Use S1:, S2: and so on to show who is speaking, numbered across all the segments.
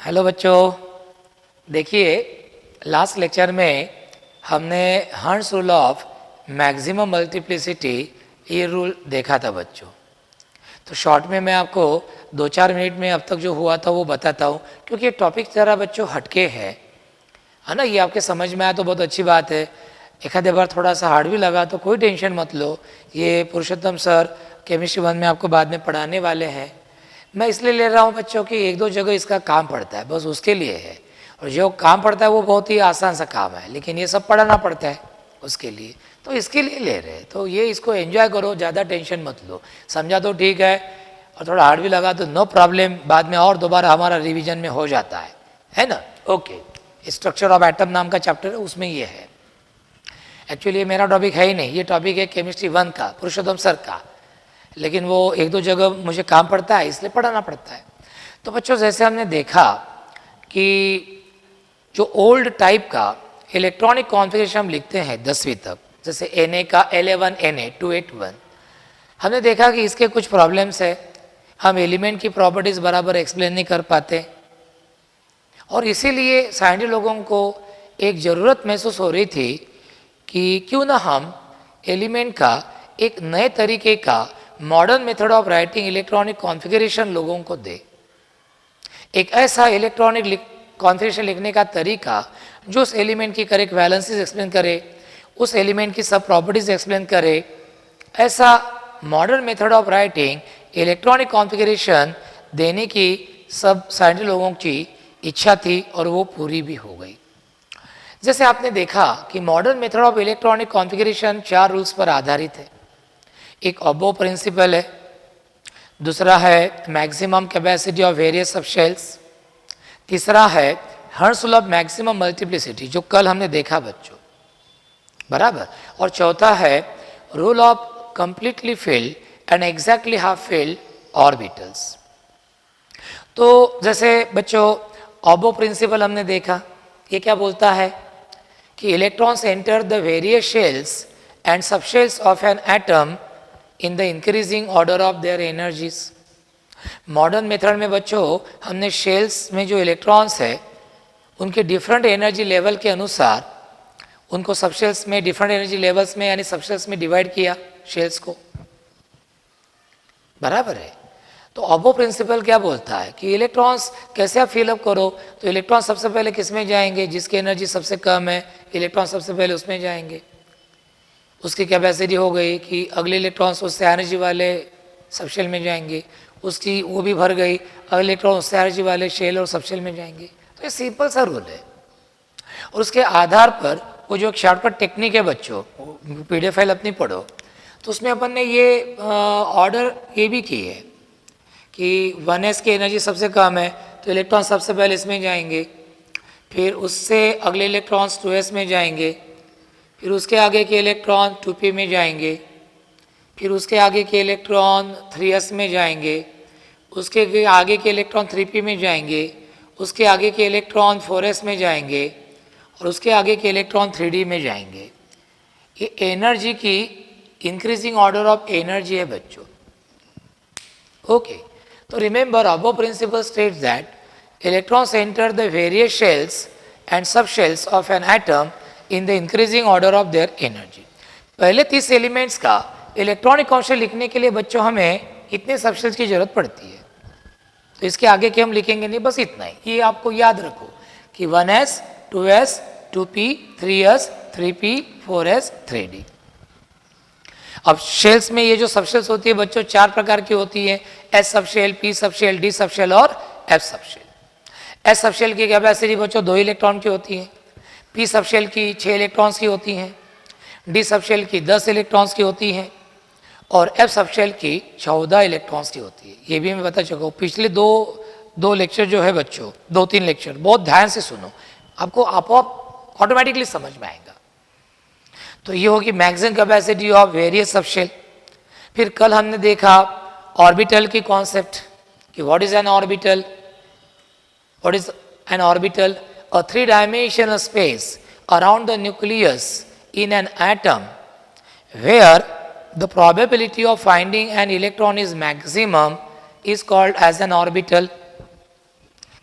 S1: Hello बच्चों, देखिए last lecture में हमने hertz rule of maximum multiplicity ये रूल देखा था बच्चों। तो शॉर्ट में मैं आपको 2-4 मिनट में अब तक जो हुआ था वो बताता हूँ, क्योंकि ये टॉपिक ज़रा बच्चों हटके है ना। ये आपके समझ में आया तो बहुत अच्छी बात है, एक आधे बार थोड़ा सा हार्ड भी लगा तो कोई टेंशन मत लो। ये पुरुषोत्तम सर केमिस्ट्री 1 में आपको बाद में पढ़ाने वाले हैं। मैं इसलिए ले रहा हूँ बच्चों कि एक दो जगह इसका काम पड़ता है, बस उसके लिए है। और जो काम पड़ता है वो बहुत ही आसान सा काम है, लेकिन ये सब पढ़ाना पड़ता है उसके लिए, तो इसके लिए ले रहे हैं। तो ये इसको एंजॉय करो, ज़्यादा टेंशन मत लो। समझा तो ठीक है, और थोड़ा हार्ड भी लगा तो नो प्रॉब्लम, बाद में और दोबारा हमारा रिवीजन में हो जाता है ना। ओके, स्ट्रक्चर ऑफ एटम नाम का चैप्टर है, उसमें ये है। एक्चुअली ये मेरा टॉपिक है ही नहीं, ये टॉपिक है केमिस्ट्री 1 का, पुरुषोत्तम सर का, लेकिन वो एक दो जगह मुझे काम पड़ता है इसलिए पढ़ाना पड़ता है। तो बच्चों जैसे हमने देखा कि जो ओल्ड टाइप का इलेक्ट्रॉनिक कॉन्फ़िगरेशन हम लिखते हैं 10वीं तक, जैसे Na का L11 Na 281, हमने देखा कि इसके कुछ प्रॉब्लम्स है। हम एलिमेंट की प्रॉपर्टीज़ बराबर एक्सप्लेन नहीं कर पाते, और इसीलिए साइंटिस्ट लोगों को एक ज़रूरत महसूस हो रही थी कि क्यों ना हम एलिमेंट का एक नए तरीके का modern method of writing electronic configuration लोगों को दे। एक ऐसा इलेक्ट्रॉनिक कॉन्फ़िगरेशन लिखने का तरीका जो उस एलिमेंट की करेक्ट वैलेंसीज एक्सप्लेन करे, उस एलिमेंट की सब प्रॉपर्टीज एक्सप्लेन करे। ऐसा modern method of writing electronic configuration देने की सब साइंटिस्ट लोगों की इच्छा थी, और वो पूरी भी हो गई। जैसे आपने देखा कि modern method of electronic configuration 4 rules पर आधारित है। एक अबो प्रिंसिपल है, दूसरा है maximum capacity of various subshells, तीसरा है hertz rule of maximum multiplicity जो कल हमने देखा बच्चों, बराबर, और चौथा है rule of completely filled and exactly half filled orbitals. तो जैसे बच्चों अबो प्रिंसिपल हमने देखा, ये क्या बोलता है कि electrons enter the various shells and subshells of an atom in the increasing order of their energies. Modern method में बच्चों हमने शेल्स में जो इलेक्ट्रॉन्स है उनके डिफरेंट एनर्जी लेवल के अनुसार उनको सबशेल्स में डिफरेंट एनर्जी लेवल्स में यानी सबशेल्स में डिवाइड किया शेल्स को, बराबर है। तो अबो प्रिंसिपल क्या बोलता है कि इलेक्ट्रॉन्स कैसे आप फिलअप करो, तो इलेक्ट्रॉन सबसे पहले किस में जाएंगे, जिसकी एनर्जी सबसे कम है इलेक्ट्रॉन सबसे पहले उसमें जाएंगे। उसकी कैपेसिटी हो गई कि अगले इलेक्ट्रॉन्स उससे एनर्जी वाले सबशेल में जाएंगे, उसकी वो भी भर गई, अगले इलेक्ट्रॉन उससे एनर्जी वाले शेल और सबशेल में जाएंगे। तो ये सिंपल सा रूल है, और उसके आधार पर वो जो एक शॉर्टकट टेक्निक है बच्चों, PDF फाइल अपनी पढ़ो, तो उसमें अपन ने ये ऑर्डर ये भी की है कि 1s की एनर्जी सबसे कम है तो इलेक्ट्रॉन सबसे पहले इसमें जाएंगे, फिर उससे अगले इलेक्ट्रॉन्स 2s में जाएंगे, फिर उसके आगे के इलेक्ट्रॉन 2p में जाएंगे, फिर उसके आगे के इलेक्ट्रॉन 3s में जाएंगे, उसके आगे के इलेक्ट्रॉन 3p में जाएंगे, उसके आगे के इलेक्ट्रॉन 4s में जाएंगे, और उसके आगे के इलेक्ट्रॉन 3d में जाएंगे। ये एनर्जी की इंक्रीजिंग ऑर्डर ऑफ एनर्जी है बच्चों। ओके, तो remember above principal states that electrons enter the various shells and सब shells of an atom in the increasing order of their energy. पहले 30 एलिमेंट्स का इलेक्ट्रॉनिक कॉन्स्टेंट लिखने के लिए बच्चों हमें इतने सबशेल्स की जरूरत पड़ती है, तो इसके आगे के हम लिखेंगे नहीं, बस इतना ही। ये आपको याद रखो कि 1s 2s 2p 3s 3p 4s 3d। अब शेल्स में ये जो सबशेल्स होती है बच्चों 4 प्रकार की होती है, S subshell, P subshell, D subshell और F सबशेल। S सबशेल की कैपेसिटी बच्चों 2 इलेक्ट्रॉन की होती है, P सबशेल की 6 इलेक्ट्रॉन्स की होती हैं, D सबशेल की 10 इलेक्ट्रॉन्स की होती हैं, और F सबशेल की 14 इलेक्ट्रॉन्स की होती है। ये भी मैं बता चुका हूँ पिछले दो लेक्चर जो है बच्चों, 2-3 लेक्चर बहुत ध्यान से सुनो, आपको आप ऑटोमेटिकली समझ में आएगा। तो ये होगी maximum capacity of various subshell. फिर कल हमने देखा ऑर्बिटल की कॉन्सेप्ट कि what is an orbital, what is an orbital, a 3-dimensional space around the nucleus in an atom where the probability of finding an electron is maximum is called as an orbital।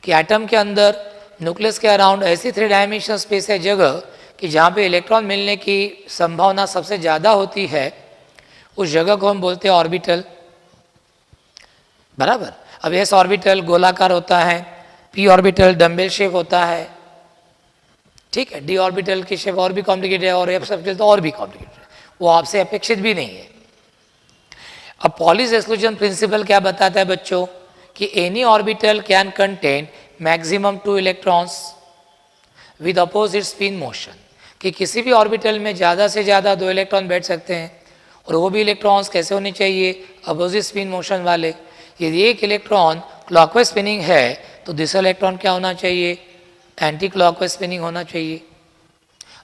S1: कि atom के अंदर nucleus के around ऐसी 3 dimensional space है जगह कि जहाँ पे इलेक्ट्रॉन मिलने की संभावना सबसे ज़्यादा होती है, उस जगह को हम बोलते हैं ऑर्बिटल, बराबर। अब एस ऑर्बिटल गोलाकार होता है, पी ऑर्बिटल डम्बेल शेप होता है, ठीक है। डी ऑर्बिटल की शेप और भी कॉम्प्लिकेटेड है और एफ ऑर्बिटल तो और भी कॉम्प्लिकेटेड है, वो आपसे अपेक्षित भी नहीं है। अब पॉलीज एक्सक्लूजन प्रिंसिपल क्या बताता है बच्चों कि any orbital can contain maximum 2 electrons with opposite spin motion, कि किसी भी ऑर्बिटल में ज़्यादा से ज़्यादा 2 इलेक्ट्रॉन बैठ सकते हैं, और वो भी इलेक्ट्रॉन्स कैसे होने चाहिए, अपोजिट स्पिन मोशन वाले। यदि एक इलेक्ट्रॉन क्लॉकवाइज स्पिनिंग है तो दूसरा इलेक्ट्रॉन क्या होना चाहिए, एंटी क्लॉकवाइज स्पिनिंग होना चाहिए।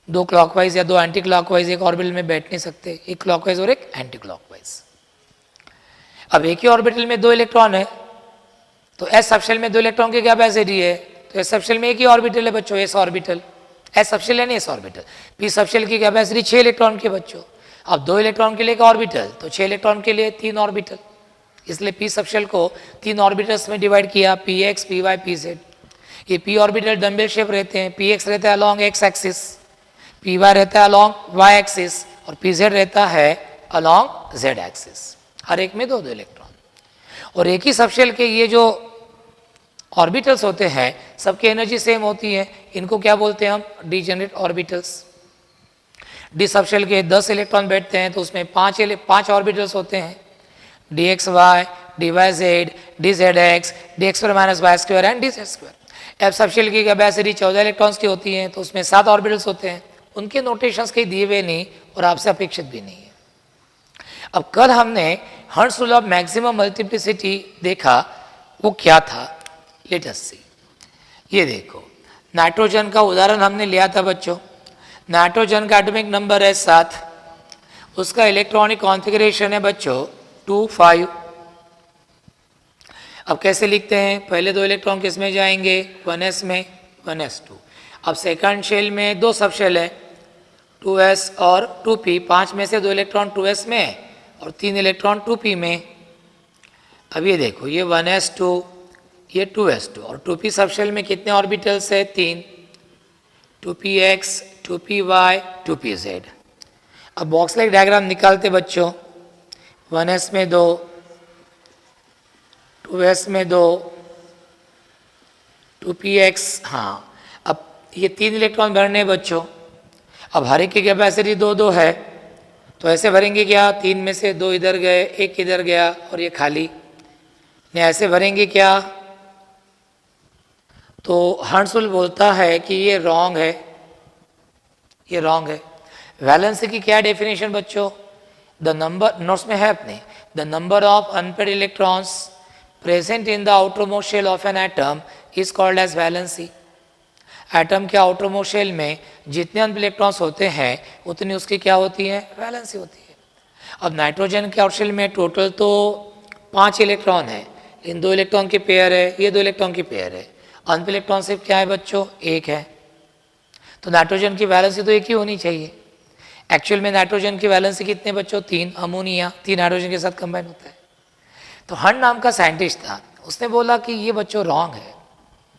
S1: 2 क्लॉकवाइज या 2 एंटी क्लॉकवाइज एक ऑर्बिटल में बैठ नहीं सकते, एक क्लॉकवाइज और एक एंटी क्लॉकवाइज। अब एक ही ऑर्बिटल में 2 इलेक्ट्रॉन है तो एस सबशेल में 2 इलेक्ट्रॉन की कैपेसिटी है, तो एस सबशेल में एक ही ऑर्बिटल है बच्चों, एस ऑर्बिटल। एस सबशेल है नहीं एस ऑर्बिटल। पी सबशेल की कैपेसिटी 6 इलेक्ट्रॉन की बच्चों। अब 2 इलेक्ट्रॉन के लिए एक ऑर्बिटल, तो 6 इलेक्ट्रॉन के लिए 3 ऑर्बिटल, इसलिए पी सबशेल को 3 ऑर्बिटल्स में डिवाइड किया, P X, P Y, P Z. ये पी ऑर्बिटल डम्बेल शेप रहते हैं, पी एक्स रहता है along X axis, P Y रहता है अलॉन्ग वाई एक्सिस, और पी जेड रहता है अलॉन्ग जेड एक्सिस। हर एक में 2 इलेक्ट्रॉन। और एक ही सबशेल के ये जो ऑर्बिटल्स होते हैं सबकी एनर्जी सेम होती है, इनको क्या बोलते हैं हम, डीजेनरेट ऑर्बिटल्स। डी सबशेल के 10 इलेक्ट्रॉन बैठते हैं तो उसमें 5 ऑर्बिटल्स होते हैं, D X Y, D Y Z, D Z X, D X square minus Y square and D Z square. F subshell की कैपेसिटी 14 इलेक्ट्रॉन्स की होती है तो उसमें 7 ऑर्बिटल्स होते हैं, उनके नोटेशंस कहीं दिए हुए नहीं और आपसे अपेक्षित भी नहीं है। अब कल हमने hertz rule of maximum multiplicity देखा, वो क्या था, लेट अस सी। ये देखो, नाइट्रोजन का उदाहरण हमने लिया था बच्चों। नाइट्रोजन का एटॉमिक नंबर है 7, उसका इलेक्ट्रॉनिक कॉन्फ़िगरेशन है बच्चों 2 5। अब कैसे लिखते हैं, पहले 2 इलेक्ट्रॉन किस में जाएंगे, 1s में, 1s2। अब सेकंड शेल में 2 सब शेल है, 2s और 2p, 5 में से 2 इलेक्ट्रॉन 2s में और 3 इलेक्ट्रॉन 2p में। अब ये देखो, ये 1s2, ये 2s2 और 2p सबशेल में कितने ऑर्बिटल्स है, 3, 2px, 2py, 2pz। अब बॉक्स लाइक डायग्राम निकालते बच्चों, 1s में 2, 2s में 2, 2px, हाँ। अब ये 3 इलेक्ट्रॉन भरने हैं बच्चों। अब हर एक की कैपेसिटी 2-2 है, तो ऐसे भरेंगे क्या, 3 में से 2 इधर गए, 1 इधर गया और ये खाली, नहीं ऐसे भरेंगे क्या। तो हर्ट्ज रूल बोलता है कि ये रॉन्ग है, ये रॉन्ग है। वैलेंसी की क्या डेफिनेशन बच्चों, द नंबर, नोट्स में है अपने, the number of unpaired electrons present in the outermost shell of an atom is called as valency. Atom के आउटरमोस्ट शेल में जितने अनपेड इलेक्ट्रॉन्स होते हैं उतनी उसकी क्या होती है, वैलेंसी होती है। अब नाइट्रोजन के आउटर शेल में टोटल तो 5 इलेक्ट्रॉन है, इन 2 इलेक्ट्रॉन की पेयर है, ये 2 इलेक्ट्रॉन की पेयर है। अनपेड इलेक्ट्रॉन सिर्फ क्या है बच्चों, 1 है, तो नाइट्रोजन की वैलेंसी तो 1 ही होनी चाहिए। एक्चुअल में नाइट्रोजन की वैलेंसी कितने बच्चों, 3, अमोनिया 3 नाइट्रोजन के साथ कंबाइन होता है। तो हन नाम का साइंटिस्ट था, उसने बोला कि ये बच्चों रॉन्ग है,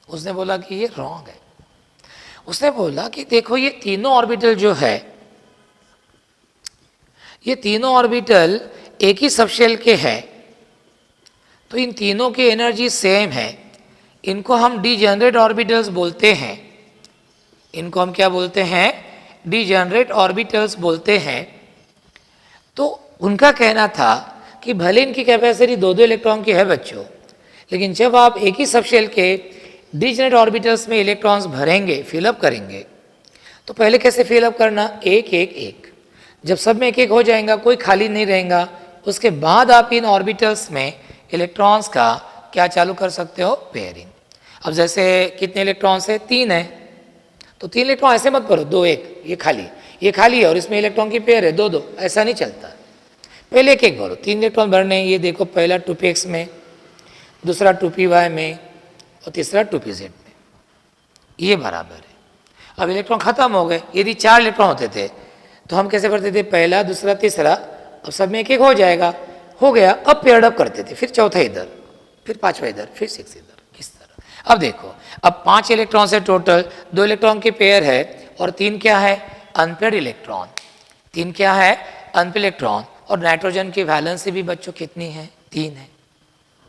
S1: उसने बोला कि ये रॉन्ग है। उसने बोला कि देखो ये तीनों ऑर्बिटल जो है, ये तीनों ऑर्बिटल एक ही सबशेल के हैं, तो इन तीनों की एनर्जी सेम है, इनको हम डीजेनरेट ऑर्बिटल्स बोलते हैं। इनको हम क्या बोलते हैं, डीजेनरेट ऑर्बिटल्स बोलते हैं। तो उनका कहना था कि भले इनकी कैपेसिटी 2-2 इलेक्ट्रॉन की है बच्चों, लेकिन जब आप एक ही सबशेल के डीजेनरेट ऑर्बिटल्स में इलेक्ट्रॉन्स भरेंगे, फिलअप करेंगे, तो पहले कैसे फिलअप करना, 1-1-1। जब सब में 1-1 हो जाएगा, कोई खाली नहीं रहेगा, उसके बाद आप इन ऑर्बिटल्स में इलेक्ट्रॉन्स का क्या चालू कर सकते हो, पेयरिंग। अब जैसे कितने इलेक्ट्रॉन्स है, 3 है, तो 3 इलेक्ट्रॉन ऐसे मत भरो 2-1, ये खाली है और इसमें इलेक्ट्रॉन की पेयर है 2-2, ऐसा नहीं चलता। पहले 1-1 भरो, 3 इलेक्ट्रॉन भरने, ये देखो पहला 2px में, दूसरा 2py में और तीसरा 2pz में, ये बराबर है। अब इलेक्ट्रॉन खत्म हो गए। यदि 4 इलेक्ट्रॉन होते थे तो हम कैसे भरते थे, पहला दूसरा तीसरा, अब सब में 1-1 हो जाएगा, हो गया, अब पेयर्ड अप करते थे, फिर चौथा इधर, फिर 5वां इधर, फिर 6 इधर, किस तरह। अब देखो, अब 5 इलेक्ट्रॉन से टोटल 2 इलेक्ट्रॉन की पेयर है और 3 क्या है, अनपेयर्ड इलेक्ट्रॉन। 3 क्या है, अनपेयर्ड इलेक्ट्रॉन। और नाइट्रोजन की वैलेंसी भी बच्चों कितनी है, 3 है।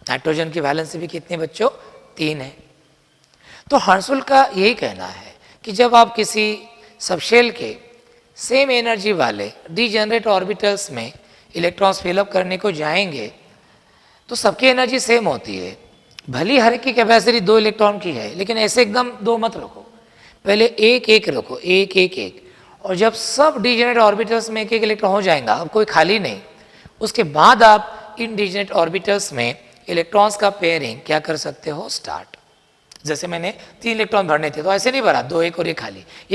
S1: नाइट्रोजन की वैलेंसी भी कितनी बच्चों, 3 है। तो हर्सुल का यही कहना है कि जब आप किसी सबशेल के सेम एनर्जी वाले डीजेनरेट ऑर्बिटल्स में इलेक्ट्रॉन्स फिलअप करने को जाएंगे तो सबकी एनर्जी सेम होती है। भली हर एक की कैपेसिटी 2 इलेक्ट्रॉन की है, लेकिन ऐसे एकदम 2 मत रखो, पहले एक एक रखो, एक एक एक। और जब सब डीजेनरेट ऑर्बिटल्स में एक एक इलेक्ट्रॉन हो जाएगा, अब कोई खाली नहीं, उसके बाद आप इन डीजेनरेट ऑर्बिटल्स में इलेक्ट्रॉन्स का पेयरिंग क्या कर सकते हो, स्टार्ट। जैसे मैंने 3 इलेक्ट्रॉन भरने थे तो ऐसे नहीं भरा, 2 एक और ये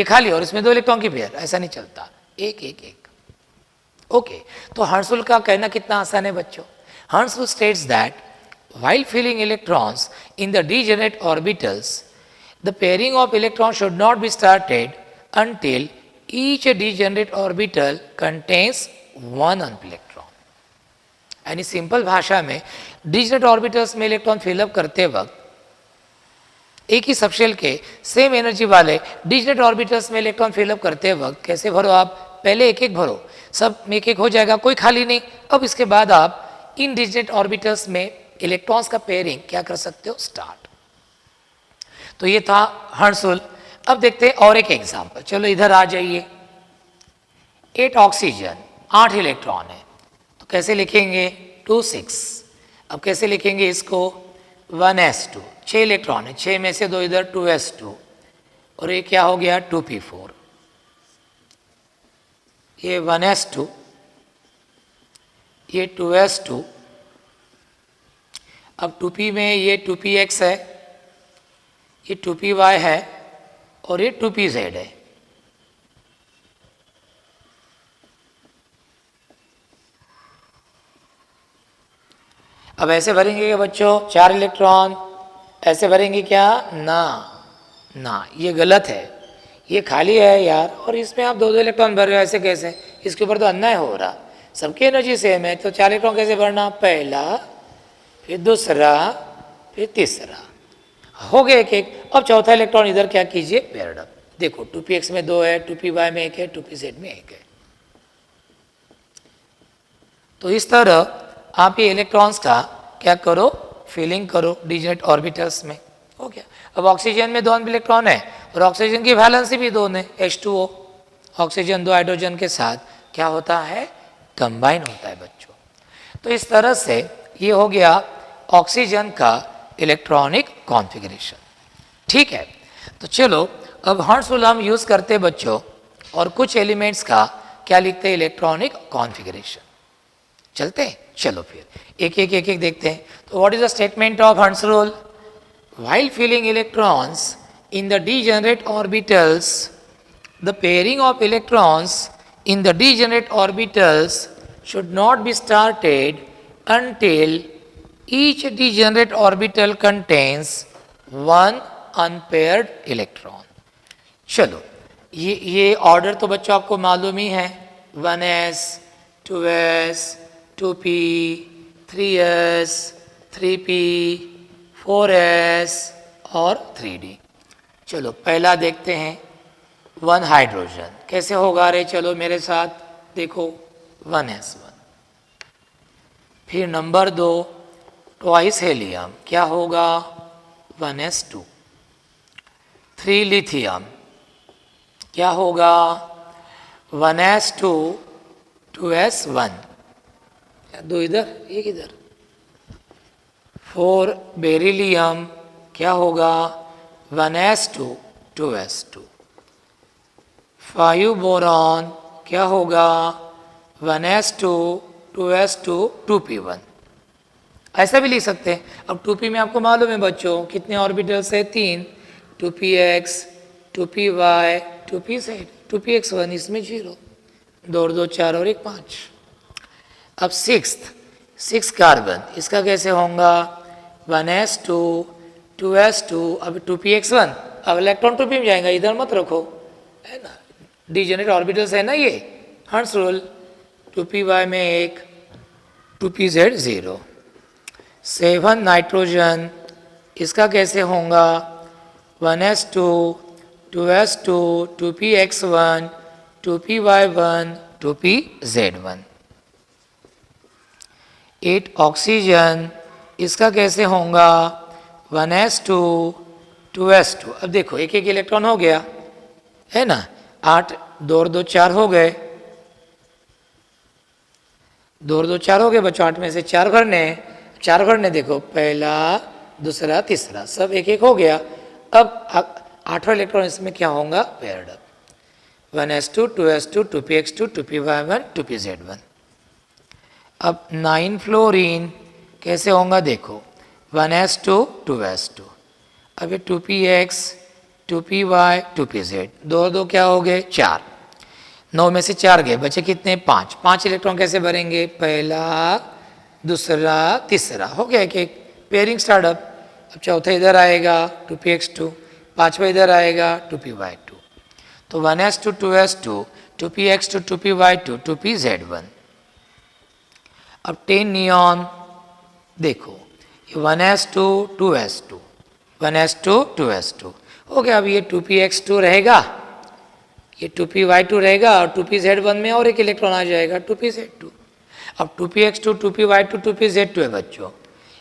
S1: खाली और इसमें 2 इलेक्ट्रॉन की पेयर, ऐसा नहीं चलता, एक एक एक। ओके, तो हर्सुल का कहना कितना आसान है बच्चों। Harsul states that while filling electrons in the degenerate orbitals, the pairing of electrons should not be started until each degenerate orbital contains one unpaired electron. यानी सिंपल भाषा में डिजेनरेट ऑर्बिटल्स में इलेक्ट्रॉन फिलअप करते वक्त एक ही सबशेल के same energy वाले degenerate orbitals में इलेक्ट्रॉन फिलअप करते वक्त कैसे भरो आप, पहले एक एक भरो, सब में एक एक हो जाएगा, कोई खाली नहीं। अब इसके बाद आप इन डिजेनरेट ऑर्बिटल्स में इलेक्ट्रॉन्स का पेयरिंग क्या कर सकते हो, स्टार्ट। तो ये था हर्सुल। अब देखते हैं और एक एग्जांपल, चलो इधर आ जाइए। 8 ऑक्सीजन, 8 इलेक्ट्रॉन है, तो कैसे लिखेंगे, 2 6। अब कैसे लिखेंगे इसको, 1s2, 6 इलेक्ट्रॉन है, 6 में से 2 इधर, 2s2, और ये क्या हो गया, 2p4। ये 1s2, ये 2s2। अब 2p में ये 2px है, ये 2py है, और ये 2pz है। अब ऐसे भरेंगे क्या बच्चों, 4 इलेक्ट्रॉन ऐसे भरेंगे क्या, ना ना, ये गलत है, ये खाली है यार, और इसमें आप 2 इलेक्ट्रॉन भर रहे हो, ऐसे कैसे, इसके ऊपर तो अन्याय हो रहा। सबकी एनर्जी सेम है, तो 4 इलेक्ट्रॉन कैसे भरना, पहला, फिर दूसरा, फिर तीसरा, हो गया एक एक। अब चौथा इलेक्ट्रॉन इधर क्या कीजिए, पेयर्ड अप। देखो 2px में 2 है, 2py में 1 है, 2pz में 1 है। तो इस तरह आप ये इलेक्ट्रॉन्स का क्या करो, फिलिंग करो डिजेनरेट ऑर्बिटल्स में, हो गया। अब ऑक्सीजन में 2 इलेक्ट्रॉन है और ऑक्सीजन की वैलेंसी भी 2 है, H2O। ऑक्सीजन 2 हाइड्रोजन के साथ क्या होता है, कंबाइन होता है बच्चों। तो इस तरह से ये हो गया ऑक्सीजन का इलेक्ट्रॉनिक कॉन्फ़िगरेशन, ठीक है। तो चलो अब हर्सुल हम यूज़ करते हैं बच्चों, और कुछ एलिमेंट्स का क्या लिखते हैं, इलेक्ट्रॉनिक कॉन्फ़िगरेशन। चलते हैं, चलो फिर एक एक देखते हैं। तो what is the statement of Harsul, while filling electrons in the degenerate orbitals, the pairing of electrons in the degenerate orbitals should not be started until each degenerate orbital contains one unpaired electron. चलो ये order तो बच्चों आपको मालूम ही है, 1s, 2s, 2p, 3s, 3p, 4s और 3d। चलो पहला देखते हैं, 1 हाइड्रोजन कैसे होगा, रे चलो मेरे साथ देखो, 1s1। फिर नंबर 2 ट्वाइस हेलियम, क्या होगा, 1s2। 3 लिथियम, क्या होगा, 1s2, 2s1, 2 इधर 1 इधर। 4 बेरिलियम, क्या होगा, 1s2, 2s2। 5 बोरॉन, क्या होगा, 1s2, 2s2, 2p1। ऐसा भी लिख सकते हैं। अब 2p में आपको मालूम है बच्चों कितने ऑर्बिटल्स है, 3, 2px, 2py, 2pz, 2px1, इसमें 0, 2 2 4 और 1 5। अब 6 कार्बन, इसका कैसे होगा, 1s2, 2s2, अब 2px1, अब इलेक्ट्रॉन 2p में जाएगा, इधर मत रखो, है ना, डिजेनरेट ऑर्बिटल्स है ना ये, हर्सुल। 2py में 1, 2pz 0। 7 नाइट्रोजन, इसका कैसे होगा 1s2 2s2 2px1 2py1 2pz1। 8 oxygen, इसका कैसे होगा 1s2 2s2। अब देखो एक एक इलेक्ट्रॉन हो गया है ना, 8 2 और 2 4 हो गए, 2 और 2 4 हो गए बच्चों, 8 में से 4 भरने, 4 भरने देखो पहला दूसरा तीसरा सब एक एक हो गया। अब 8वां इलेक्ट्रॉन इसमें क्या होगा paired up 1s2 2s2 2px2 2py1 2pz1। अब 9 फ्लोरीन कैसे होगा देखो 1s2 2s2, अब ये 2px 2py 2pz, 2 2 क्या हो गए 4, 9 में से 4 गए बचे कितने 5, 5 इलेक्ट्रॉन कैसे भरेंगे पहला दूसरा तीसरा हो गया एक एक पेयरिंग स्टार्टअप। अब चौथा इधर आएगा 2px2, पांचवा इधर आएगा 2py2, तो 1s2 2s2 2px2 2py2 2pz1। अब 10 नियॉन देखो 1s2 2s2 1s2 2s2 हो गया। अब ये 2px2 रहेगा, ये 2py2 रहेगा और 2pz1 में और एक इलेक्ट्रॉन आ जाएगा 2pz2। अब 2px2 2py2 2pz2 है बच्चों।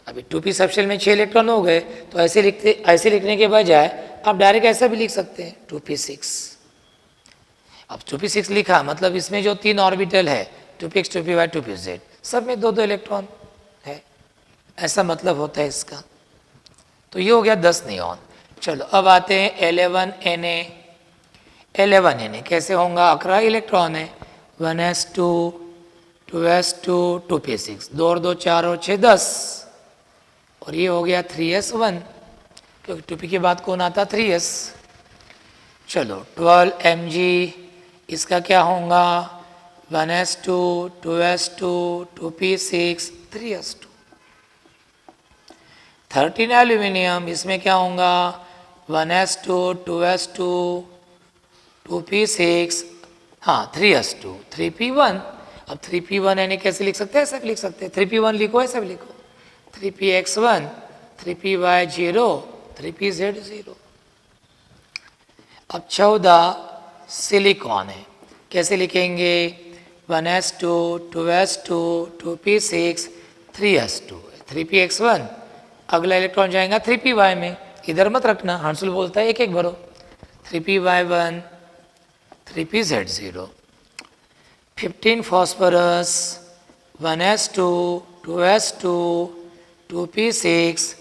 S1: अभी 2p सबशेल में 6 इलेक्ट्रॉन हो गए, तो ऐसे लिखने के बजाय आप डायरेक्ट ऐसा भी लिख सकते हैं 2p6। अब 2p6 लिखा मतलब इसमें जो 3 ऑर्बिटल है 2px 2py 2pz सब में 2 2 इलेक्ट्रॉन है, ऐसा मतलब होता है इसका। तो ये हो गया 10 नियॉन। चलो अब आते हैं 11 Na। 11 Na कैसे होगा 11 इलेक्ट्रॉन है 1s2 2s2 2p6, 2 और 2 4 और 6 10, और ये हो गया 3s1 क्योंकि 2p के बाद कौन आता 3s। चलो 12 Mg, इसका क्या होगा 1s2 2s2 2p6 3s2। 13 aluminium, इसमें क्या होगा 1s2 2s2 2p6 हाँ 3s2 3p1। अब 3p1 यानी कैसे लिख सकते हैं, ऐसा भी लिख सकते हैं 3p1 लिखो ऐसा भी लिखो 3px1 3py0 3pz0। अब 14 सिलिकॉन है, कैसे लिखेंगे 1s2 2s2 2p6 3s2 3px1, अगला इलेक्ट्रॉन जाएगा 3py में, इधर मत रखना हंसुल बोलता है एक एक भरो 3py1 3pz0। 15 phosphorus 1s2 2s2 2p6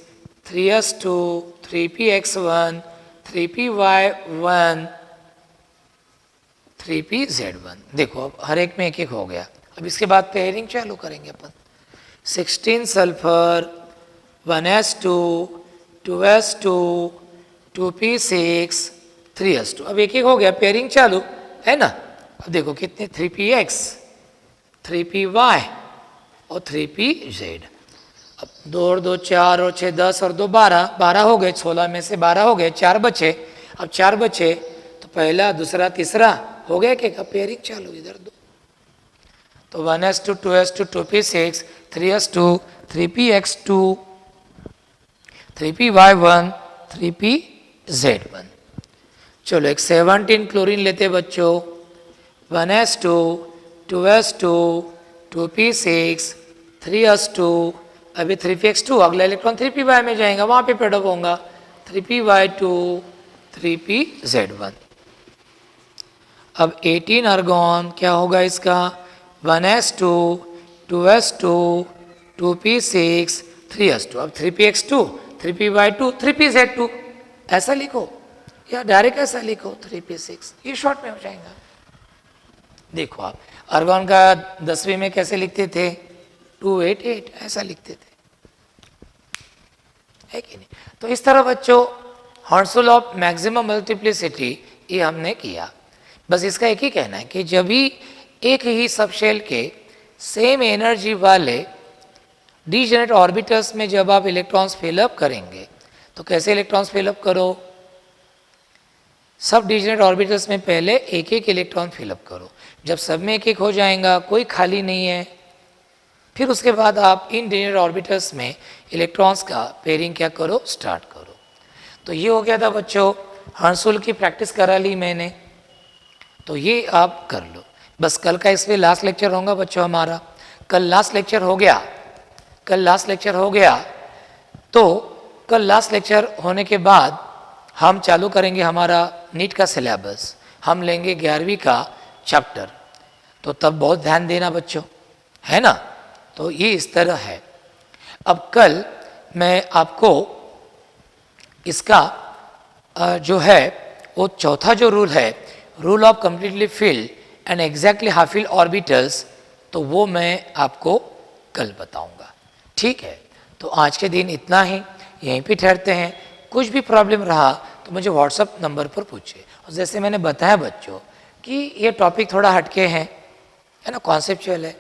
S1: 3s2 3px1 3py1 3pz1। देखो अब हर एक में एक एक हो गया। अब इसके बाद पेयरिंग चालू करेंगे अपन। 16 sulphur 1s2 2s2 2p6 3s2, अब एक एक हो गया पेयरिंग चालू है ना। अब देखो कितने 3px 3py और 3pz। अब 2 और 2 4 और 6 10 और 2 12, 12 हो गए, 16 में से 12 हो गए, 4 बचे। अब 4 बचे तो पहला दूसरा तीसरा हो गया कि पेयरिंग चालू इधर दो, तो 1s2 2s2 2p6 3s2 3px2 3py1 3pz1। चलो एक 17 क्लोरीन लेते बच्चों 1s2 2s2 2p6 3s2, अभी 3px2 अगला इलेक्ट्रॉन 3py में जाएगा, वहाँ पे पेडअप होगा 3py2 3pz1। अब 18 आर्गॉन क्या होगा इसका 1s2 2s2 2p6 3s2, अब 3px2 3py2 3pz2 ऐसा लिखो या डायरेक्ट ऐसा लिखो 3p6, ये शॉर्ट में हो जाएगा। देखो आप आर्गॉन का 10वीं में कैसे लिखते थे 288 ऐसा लिखते थे, है कि नहीं। तो इस तरह बच्चों हॉर्नसुल ऑफ मैक्सिमम मल्टीप्लिसिटी ये हमने किया। बस इसका एक ही कहना है कि जब भी एक ही सबशेल के सेम एनर्जी वाले डीजेनरेट ऑर्बिटल्स में जब आप इलेक्ट्रॉन्स फिलअप करेंगे तो कैसे इलेक्ट्रॉन्स फिलअप करो, सब डीजेनरेट ऑर्बिटल्स में पहले एक एक इलेक्ट्रॉन फिलअप करो, जब सब में एक एक हो जाएगा कोई खाली नहीं है फिर उसके बाद आप इंटीरियर ऑर्बिटल्स में इलेक्ट्रॉन्स का पेयरिंग क्या करो, स्टार्ट करो। तो ये हो गया था बच्चों, हर्सुल की प्रैक्टिस करा ली मैंने, तो ये आप कर लो। बस कल का इसमें लास्ट लेक्चर होगा बच्चों हमारा। कल लास्ट लेक्चर हो गया, कल लास्ट लेक्चर हो गया, तो कल लास्ट लेक्चर होने के बाद हम चालू करेंगे हमारा नीट का सिलेबस। हम लेंगे 11वीं का चैप्टर, तो तब बहुत ध्यान देना बच्चों, है ना। तो ये इस तरह है। अब कल मैं आपको इसका जो है वो चौथा जो रूल है, rule of completely filled and exactly half filled orbitals, तो वो मैं आपको कल बताऊंगा, ठीक है। तो आज के दिन इतना ही, यहीं पे ठहरते हैं। कुछ भी प्रॉब्लम रहा तो मुझे व्हाट्सअप नंबर पर पूछिए। और जैसे मैंने बताया बच्चों कि ये टॉपिक थोड़ा हटके है ना, कॉन्सेप्चुअल है,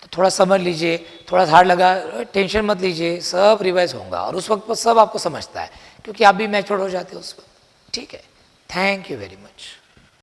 S1: तो थोड़ा समझ लीजिए, थोड़ा हार्ड लगा टेंशन मत लीजिए, सब रिवाइज होगा और उस वक्त पर सब आपको समझता है, क्योंकि आप भी मैच्योर हो जाते हो उस वक्त, ठीक है। Thank you very much.